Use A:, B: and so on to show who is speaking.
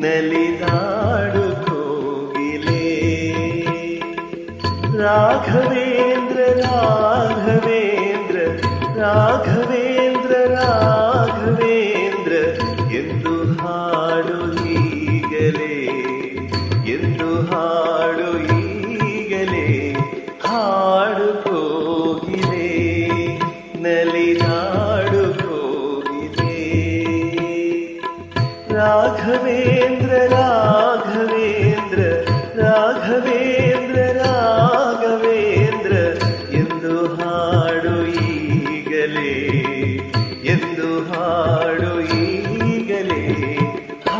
A: ನಲಿದಾಡು ಕೋಗಿಲೆ. ರಾಘವೇಂದ್ರ ರಾಘವೇಂದ್ರ ರಾಘವೇಂದ್ರ ರಾಘವೇಂದ್ರ ಎಂದು ಹಾಡು ಈಗಲೇ, ಎಂದು ಹಾಡು ಈಗಲೇ. ಹಾಡು ಕೋಗಿಲೆ, ನಲಿದಾಡು ಕೋಗಿಲೆ. ರಾಘವೇಂದ್ರ ರಾಘವೇಂದ್ರ ರಾಘವೇಂದ್ರ